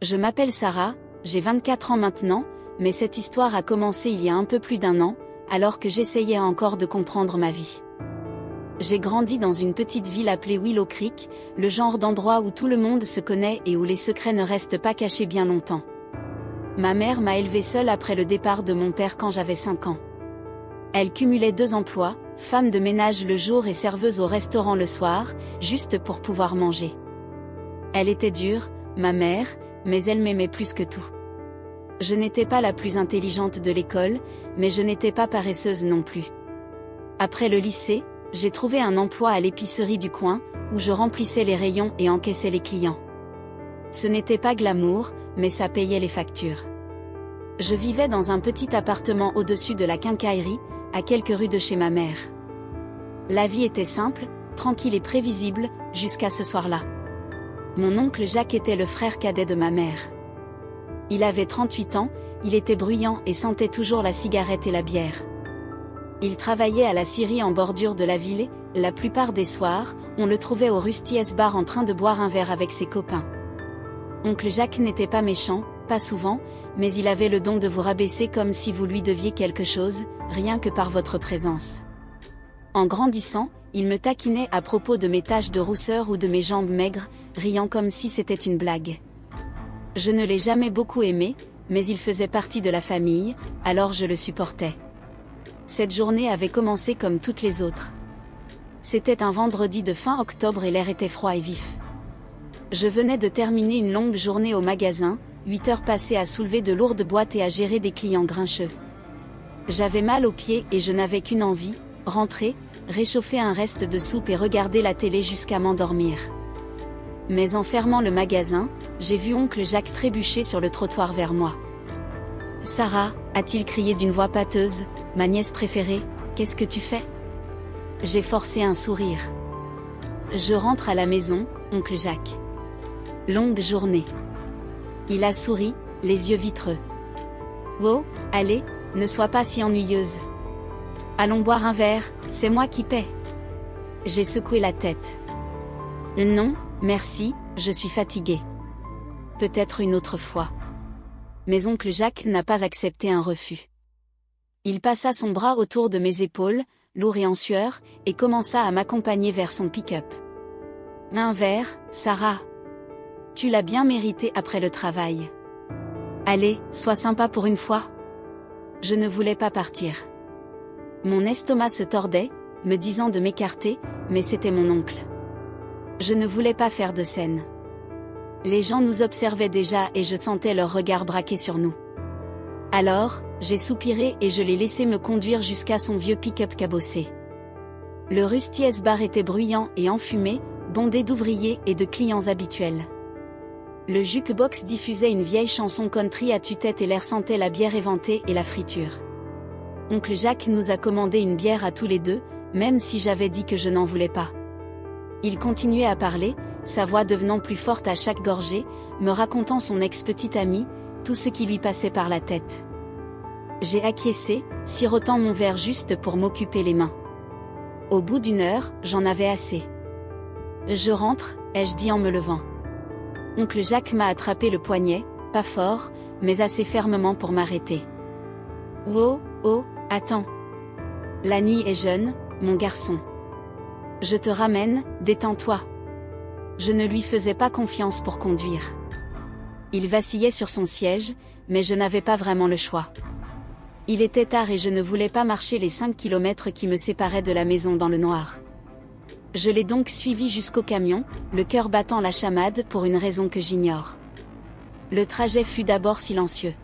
Je m'appelle Sarah, j'ai 24 ans maintenant, mais cette histoire a commencé il y a un peu plus d'1 an, alors que j'essayais encore de comprendre ma vie. J'ai grandi dans une petite ville appelée Willow Creek, le genre d'endroit où tout le monde se connaît et où les secrets ne restent pas cachés bien longtemps. Ma mère m'a élevée seule après le départ de mon père quand j'avais 5 ans. Elle cumulait 2 emplois, femme de ménage le jour et serveuse au restaurant le soir, juste pour pouvoir manger. Elle était dure, ma mère, mais elle m'aimait plus que tout. Je n'étais pas la plus intelligente de l'école, mais je n'étais pas paresseuse non plus. Après le lycée, j'ai trouvé un emploi à l'épicerie du coin, où je remplissais les rayons et encaissais les clients. Ce n'était pas glamour, mais ça payait les factures. Je vivais dans un petit appartement au-dessus de la quincaillerie, à quelques rues de chez ma mère. La vie était simple, tranquille et prévisible, jusqu'à ce soir-là. Mon oncle Jacques était le frère cadet de ma mère. Il avait 38 ans, il était bruyant et sentait toujours la cigarette et la bière. Il travaillait à la scierie en bordure de la ville, la plupart des soirs, on le trouvait au Rusty's Bar en train de boire un verre avec ses copains. Oncle Jacques n'était pas méchant, pas souvent, mais il avait le don de vous rabaisser comme si vous lui deviez quelque chose, rien que par votre présence. En grandissant, il me taquinait à propos de mes taches de rousseur ou de mes jambes maigres, riant comme si c'était une blague. Je ne l'ai jamais beaucoup aimé, mais il faisait partie de la famille, alors je le supportais. Cette journée avait commencé comme toutes les autres. C'était un vendredi de fin octobre et l'air était froid et vif. Je venais de terminer une longue journée au magasin, 8 heures passées à soulever de lourdes boîtes et à gérer des clients grincheux. J'avais mal aux pieds et je n'avais qu'une envie, rentrer, réchauffer un reste de soupe et regarder la télé jusqu'à m'endormir. Mais en fermant le magasin, j'ai vu oncle Jacques trébucher sur le trottoir vers moi. « Sarah » a-t-il crié d'une voix pâteuse, « ma nièce préférée, qu'est-ce que tu fais ?» J'ai forcé un sourire. Je rentre à la maison, oncle Jacques. Longue journée. Il a souri, les yeux vitreux. « Oh, allez, ne sois pas si ennuyeuse. Allons boire un verre, c'est moi qui paie. » J'ai secoué la tête. « Non, merci, je suis fatiguée. Peut-être une autre fois. » Mais oncle Jacques n'a pas accepté un refus. Il passa son bras autour de mes épaules, lourd et en sueur, et commença à m'accompagner vers son pick-up. « Un verre, Sarah. Tu l'as bien mérité après le travail. Allez, sois sympa pour une fois. » Je ne voulais pas partir. Mon estomac se tordait, me disant de m'écarter, mais c'était mon oncle. Je ne voulais pas faire de scène. Les gens nous observaient déjà et je sentais leur regard braqué sur nous. Alors, j'ai soupiré et je l'ai laissé me conduire jusqu'à son vieux pick-up cabossé. Le Rusty's Bar était bruyant et enfumé, bondé d'ouvriers et de clients habituels. Le jukebox diffusait une vieille chanson country à tue-tête et l'air sentait la bière éventée et la friture. Oncle Jacques nous a commandé une bière à tous les deux, même si j'avais dit que je n'en voulais pas. Il continuait à parler, sa voix devenant plus forte à chaque gorgée, me racontant son ex-petite amie, tout ce qui lui passait par la tête. J'ai acquiescé, sirotant mon verre juste pour m'occuper les mains. Au bout d'1 heure, j'en avais assez. « Je rentre », ai-je dit en me levant. Oncle Jacques m'a attrapé le poignet, pas fort, mais assez fermement pour m'arrêter. « Oh, oh, attends. La nuit est jeune, mon garçon. Je te ramène, détends-toi. » Je ne lui faisais pas confiance pour conduire. Il vacillait sur son siège, mais je n'avais pas vraiment le choix. Il était tard et je ne voulais pas marcher les 5 kilomètres qui me séparaient de la maison dans le noir. Je l'ai donc suivi jusqu'au camion, le cœur battant la chamade pour une raison que j'ignore. Le trajet fut d'abord silencieux.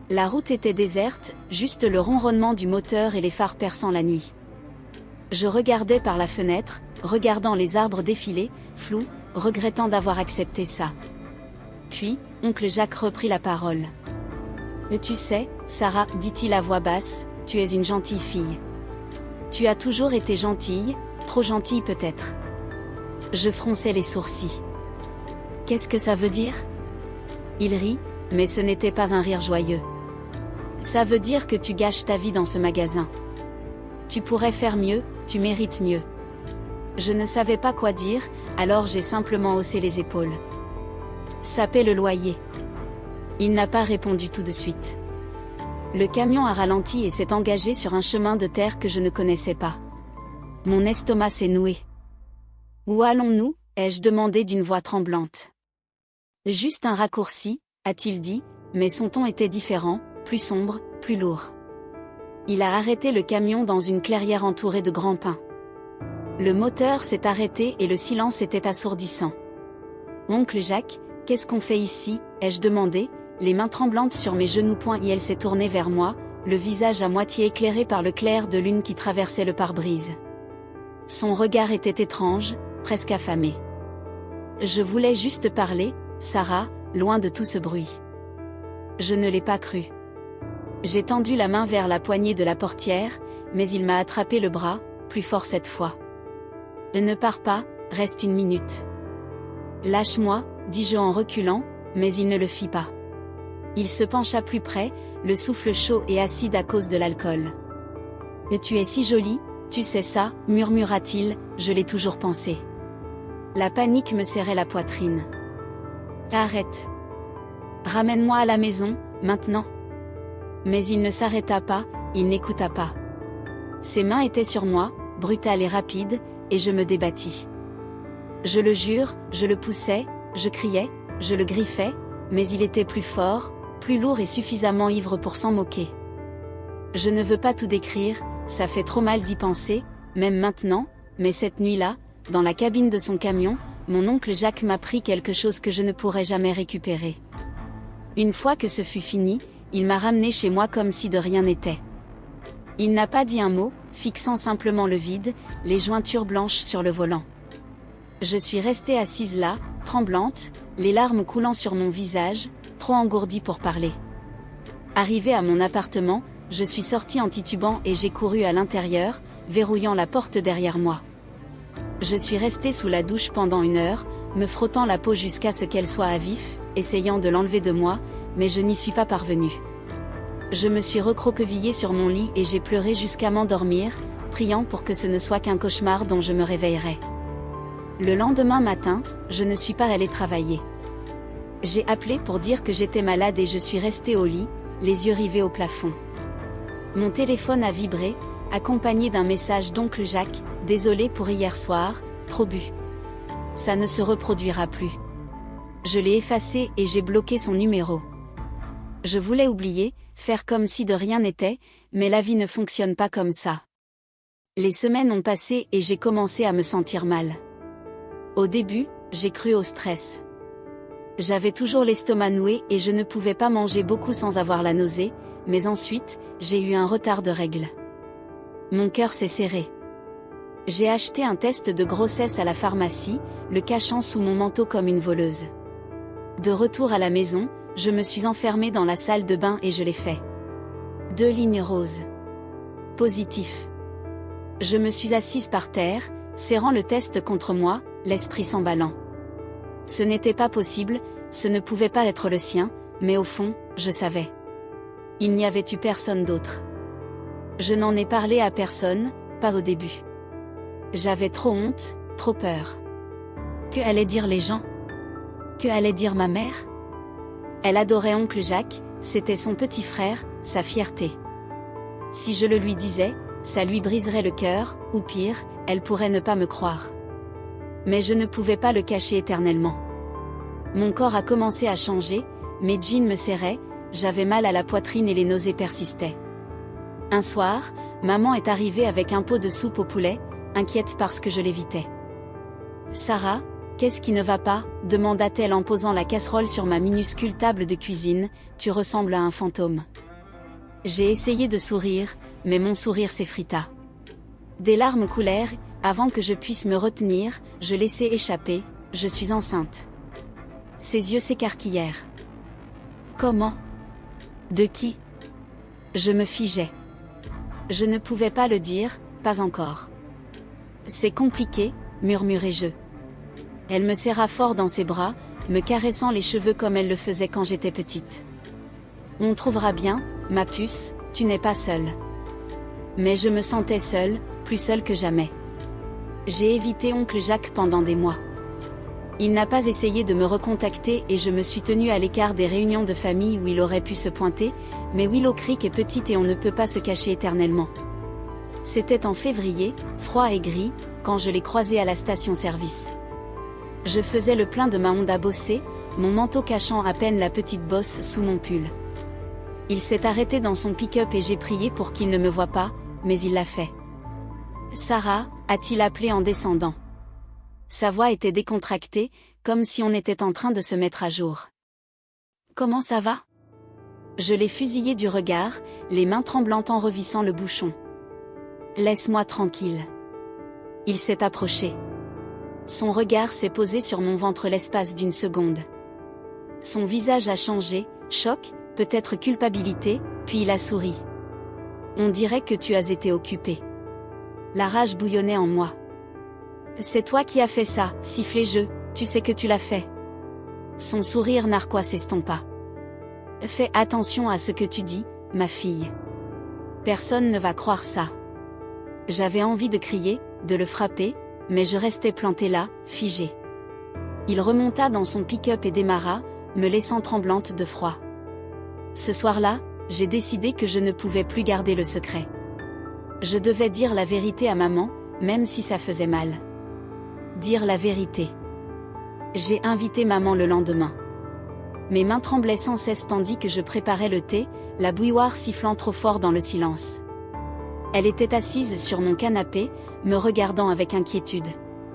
La route était déserte, juste le ronronnement du moteur et les phares perçant la nuit. Je regardais par la fenêtre, regardant les arbres défiler, flous, regrettant d'avoir accepté ça. Puis, oncle Jacques reprit la parole. « Tu sais, Sarah, dit-il à voix basse, tu es une gentille fille. Tu as toujours été gentille, trop gentille peut-être. » Je fronçais les sourcils. « Qu'est-ce que ça veut dire ?» Il rit, mais ce n'était pas un rire joyeux. « Ça veut dire que tu gâches ta vie dans ce magasin. Tu pourrais faire mieux, tu mérites mieux. » Je ne savais pas quoi dire, alors j'ai simplement haussé les épaules. Ça paie le loyer. Il n'a pas répondu tout de suite. Le camion a ralenti et s'est engagé sur un chemin de terre que je ne connaissais pas. Mon estomac s'est noué. Où allons-nous? Ai-je demandé d'une voix tremblante. Juste un raccourci, a-t-il dit, mais son ton était différent, plus sombre, plus lourd. Il a arrêté le camion dans une clairière entourée de grands pins. Le moteur s'est arrêté et le silence était assourdissant. Oncle Jacques, qu'est-ce qu'on fait ici? Ai-je demandé, les mains tremblantes sur mes genoux. Et elle s'est tournée vers moi, le visage à moitié éclairé par le clair de lune qui traversait le pare-brise. Son regard était étrange, presque affamé. Je voulais juste parler, Sarah, loin de tout ce bruit. Je ne l'ai pas cru. J'ai tendu la main vers la poignée de la portière, mais il m'a attrapé le bras, plus fort cette fois. Ne pars pas, reste une minute. Lâche-moi, dis-je en reculant, mais il ne le fit pas. Il se pencha plus près, le souffle chaud et acide à cause de l'alcool. Tu es si jolie, tu sais ça, murmura-t-il, je l'ai toujours pensé. La panique me serrait la poitrine. Arrête. Ramène-moi à la maison, maintenant. Mais il ne s'arrêta pas, il n'écouta pas. Ses mains étaient sur moi, brutales et rapides, et je me débattis. Je le jure, je le poussais, je criais, je le griffais, mais il était plus fort, plus lourd et suffisamment ivre pour s'en moquer. Je ne veux pas tout décrire, ça fait trop mal d'y penser, même maintenant, mais cette nuit-là, dans la cabine de son camion, mon oncle Jacques m'a pris quelque chose que je ne pourrais jamais récupérer. Une fois que ce fut fini, il m'a ramené chez moi comme si de rien n'était. Il n'a pas dit un mot, fixant simplement le vide, les jointures blanches sur le volant. Je suis restée assise là, tremblante, les larmes coulant sur mon visage, trop engourdie pour parler. Arrivée à mon appartement, je suis sortie en titubant et j'ai couru à l'intérieur, verrouillant la porte derrière moi. Je suis restée sous la douche pendant 1 heure, me frottant la peau jusqu'à ce qu'elle soit à vif, essayant de l'enlever de moi, mais je n'y suis pas parvenue. Je me suis recroquevillée sur mon lit et j'ai pleuré jusqu'à m'endormir, priant pour que ce ne soit qu'un cauchemar dont je me réveillerais. Le lendemain matin, je ne suis pas allée travailler. J'ai appelé pour dire que j'étais malade et je suis restée au lit, les yeux rivés au plafond. Mon téléphone a vibré, accompagné d'un message d'oncle Jacques, désolé pour hier soir, trop bu. Ça ne se reproduira plus. Je l'ai effacé et j'ai bloqué son numéro. Je voulais oublier, faire comme si de rien n'était, mais la vie ne fonctionne pas comme ça. Les semaines ont passé et j'ai commencé à me sentir mal. Au début, j'ai cru au stress. J'avais toujours l'estomac noué et je ne pouvais pas manger beaucoup sans avoir la nausée, mais ensuite, j'ai eu un retard de règles. Mon cœur s'est serré. J'ai acheté un test de grossesse à la pharmacie, le cachant sous mon manteau comme une voleuse. De retour à la maison, je me suis enfermée dans la salle de bain et je l'ai fait. 2 lignes roses. Positif. Je me suis assise par terre, serrant le test contre moi, l'esprit s'emballant. Ce n'était pas possible, ce ne pouvait pas être le sien, mais au fond, je savais. Il n'y avait eu personne d'autre. Je n'en ai parlé à personne, pas au début. J'avais trop honte, trop peur. Que allaient dire les gens? Que allait dire ma mère? Elle adorait oncle Jacques, c'était son petit frère, sa fierté. Si je le lui disais, ça lui briserait le cœur, ou pire, elle pourrait ne pas me croire. Mais je ne pouvais pas le cacher éternellement. Mon corps a commencé à changer, mes jeans me serraient, j'avais mal à la poitrine et les nausées persistaient. Un soir, maman est arrivée avec un pot de soupe au poulet, inquiète parce que je l'évitais. « Sarah, qu'est-ce qui ne va pas ?» demanda-t-elle en posant la casserole sur ma minuscule table de cuisine, « Tu ressembles à un fantôme. » J'ai essayé de sourire, mais mon sourire s'effrita. Des larmes coulèrent, avant que je puisse me retenir, je laissai échapper, « Je suis enceinte. » Ses yeux s'écarquillèrent. « Comment? De qui ?» Je me figeais. Je ne pouvais pas le dire, pas encore. « C'est compliqué, » murmurai-je. Elle me serra fort dans ses bras, me caressant les cheveux comme elle le faisait quand j'étais petite. « On trouvera bien, ma puce, tu n'es pas seule. » Mais je me sentais seule, plus seule que jamais. J'ai évité oncle Jacques pendant des mois. Il n'a pas essayé de me recontacter et je me suis tenue à l'écart des réunions de famille où il aurait pu se pointer, mais Willow Creek est petite et on ne peut pas se cacher éternellement. C'était en février, froid et gris, quand je l'ai croisé à la station-service. Je faisais le plein de ma Honda Bossé, mon manteau cachant à peine la petite bosse sous mon pull. Il s'est arrêté dans son pick-up et j'ai prié pour qu'il ne me voie pas, mais il l'a fait. « Sarah » a-t-il appelé en descendant. Sa voix était décontractée, comme si on était en train de se mettre à jour. « Comment ça va ?» Je l'ai fusillé du regard, les mains tremblantes en revissant le bouchon. « Laisse-moi tranquille. » Il s'est approché. Son regard s'est posé sur mon ventre l'espace d'une seconde. Son visage a changé, choc, peut-être culpabilité, puis il a souri. « On dirait que tu as été occupé. » La rage bouillonnait en moi. « C'est toi qui as fait ça, sifflai-je, tu sais que tu l'as fait. » Son sourire narquois s'estompa. « Fais attention à ce que tu dis, ma fille. Personne ne va croire ça. » J'avais envie de crier, de le frapper, mais je restais plantée là, figée. Il remonta dans son pick-up et démarra, me laissant tremblante de froid. Ce soir-là, j'ai décidé que je ne pouvais plus garder le secret. Je devais dire la vérité à maman, même si ça faisait mal. Dire la vérité. J'ai invité maman le lendemain. Mes mains tremblaient sans cesse tandis que je préparais le thé, la bouilloire sifflant trop fort dans le silence. Elle était assise sur mon canapé, me regardant avec inquiétude.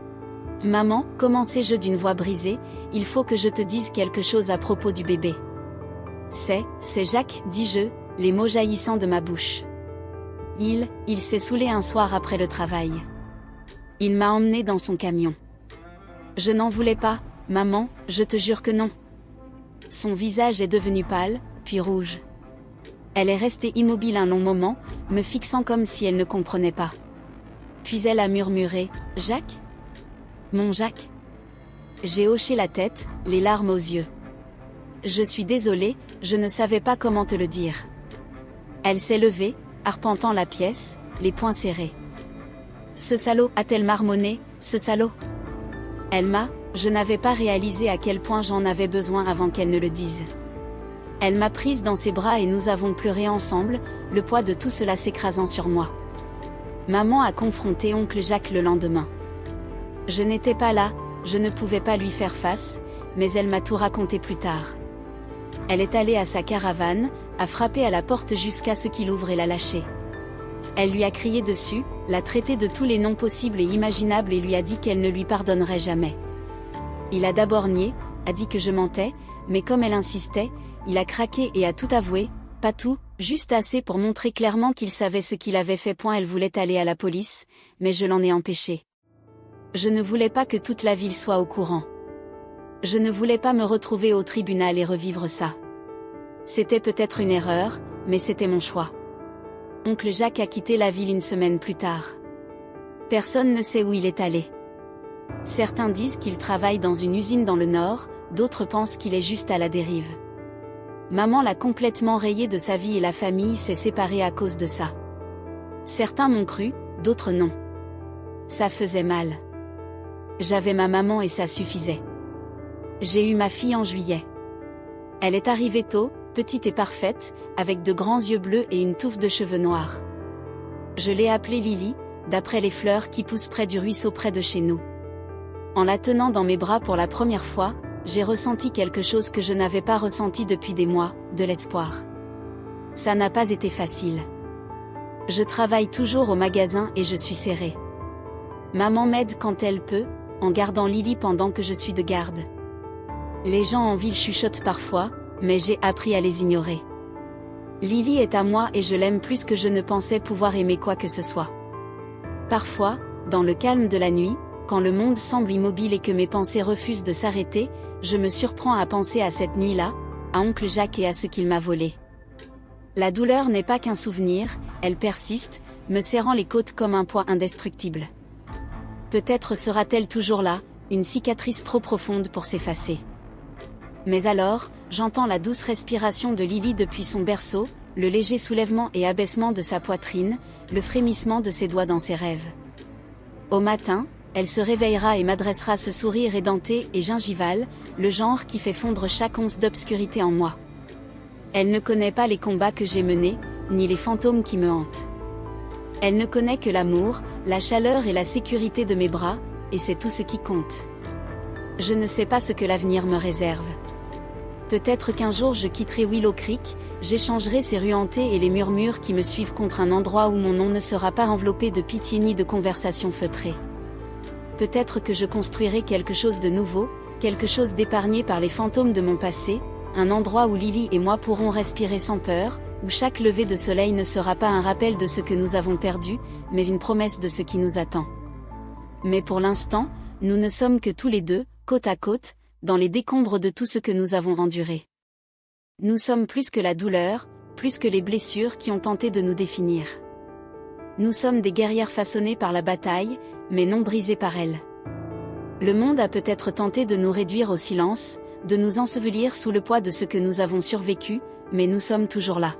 « Maman, commençai-je d'une voix brisée, il faut que je te dise quelque chose à propos du bébé. »« C'est Jacques, dis-je, les mots jaillissant de ma bouche. Il s'est saoulé un soir après le travail. Il m'a emmené dans son camion. Je n'en voulais pas, maman, je te jure que non. » Son visage est devenu pâle, puis rouge. Elle est restée immobile un long moment, me fixant comme si elle ne comprenait pas. Puis elle a murmuré, « Jacques ? Mon Jacques ?» J'ai hoché la tête, les larmes aux yeux. « Je suis désolée, je ne savais pas comment te le dire. » Elle s'est levée, arpentant la pièce, les poings serrés. « Ce salaud, a-t-elle marmonné, ce salaud ? » Je n'avais pas réalisé à quel point j'en avais besoin avant qu'elle ne le dise. Elle m'a prise dans ses bras et nous avons pleuré ensemble, le poids de tout cela s'écrasant sur moi. Maman a confronté oncle Jacques le lendemain. Je n'étais pas là, je ne pouvais pas lui faire face, mais elle m'a tout raconté plus tard. Elle est allée à sa caravane, a frappé à la porte jusqu'à ce qu'il ouvre et l'a lâché. Elle lui a crié dessus, l'a traité de tous les noms possibles et imaginables et lui a dit qu'elle ne lui pardonnerait jamais. Il a d'abord nié, a dit que je mentais, mais comme elle insistait, il a craqué et a tout avoué, pas tout, juste assez pour montrer clairement qu'il savait ce qu'il avait fait. Elle voulait aller à la police, mais je l'en ai empêché. Je ne voulais pas que toute la ville soit au courant. Je ne voulais pas me retrouver au tribunal et revivre ça. C'était peut-être une erreur, mais c'était mon choix. Oncle Jacques a quitté la ville une semaine plus tard. Personne ne sait où il est allé. Certains disent qu'il travaille dans une usine dans le nord, d'autres pensent qu'il est juste à la dérive. Maman l'a complètement rayé de sa vie et la famille s'est séparée à cause de ça. Certains m'ont cru, d'autres non. Ça faisait mal. J'avais ma maman et ça suffisait. J'ai eu ma fille en juillet. Elle est arrivée tôt, petite et parfaite, avec de grands yeux bleus et une touffe de cheveux noirs. Je l'ai appelée Lily, d'après les fleurs qui poussent près du ruisseau près de chez nous. En la tenant dans mes bras pour la première fois, j'ai ressenti quelque chose que je n'avais pas ressenti depuis des mois, de l'espoir. Ça n'a pas été facile. Je travaille toujours au magasin et je suis serrée. Maman m'aide quand elle peut, en gardant Lily pendant que je suis de garde. Les gens en ville chuchotent parfois, mais j'ai appris à les ignorer. Lily est à moi et je l'aime plus que je ne pensais pouvoir aimer quoi que ce soit. Parfois, dans le calme de la nuit, quand le monde semble immobile et que mes pensées refusent de s'arrêter, je me surprends à penser à cette nuit-là, à oncle Jacques et à ce qu'il m'a volé. La douleur n'est pas qu'un souvenir, elle persiste, me serrant les côtes comme un poids indestructible. Peut-être sera-t-elle toujours là, une cicatrice trop profonde pour s'effacer. Mais alors, j'entends la douce respiration de Lily depuis son berceau, le léger soulèvement et abaissement de sa poitrine, le frémissement de ses doigts dans ses rêves. Au matin, Elle se réveillera et m'adressera ce sourire édenté et gingival, le genre qui fait fondre chaque once d'obscurité en moi. Elle ne connaît pas les combats que j'ai menés, ni les fantômes qui me hantent. Elle ne connaît que l'amour, la chaleur et la sécurité de mes bras, et c'est tout ce qui compte. Je ne sais pas ce que l'avenir me réserve. Peut-être qu'un jour je quitterai Willow Creek, j'échangerai ces ruantés et les murmures qui me suivent contre un endroit où mon nom ne sera pas enveloppé de pitié ni de conversations feutrées. Peut-être que je construirai quelque chose de nouveau, quelque chose d'épargné par les fantômes de mon passé, un endroit où Lily et moi pourrons respirer sans peur, où chaque lever de soleil ne sera pas un rappel de ce que nous avons perdu, mais une promesse de ce qui nous attend. Mais pour l'instant, nous ne sommes que tous les deux, côte à côte, dans les décombres de tout ce que nous avons enduré. Nous sommes plus que la douleur, plus que les blessures qui ont tenté de nous définir. Nous sommes des guerrières façonnées par la bataille, mais non brisées par elle. Le monde a peut-être tenté de nous réduire au silence, de nous ensevelir sous le poids de ce que nous avons survécu, mais nous sommes toujours là.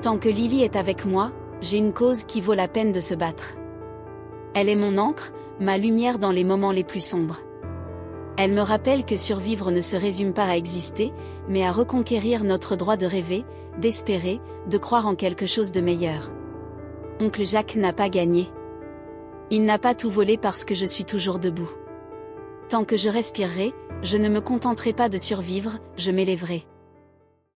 Tant que Lily est avec moi, j'ai une cause qui vaut la peine de se battre. Elle est mon encre, ma lumière dans les moments les plus sombres. Elle me rappelle que survivre ne se résume pas à exister, mais à reconquérir notre droit de rêver, d'espérer, de croire en quelque chose de meilleur. Oncle Jacques n'a pas gagné. Il n'a pas tout volé parce que je suis toujours debout. Tant que je respirerai, je ne me contenterai pas de survivre, je m'élèverai.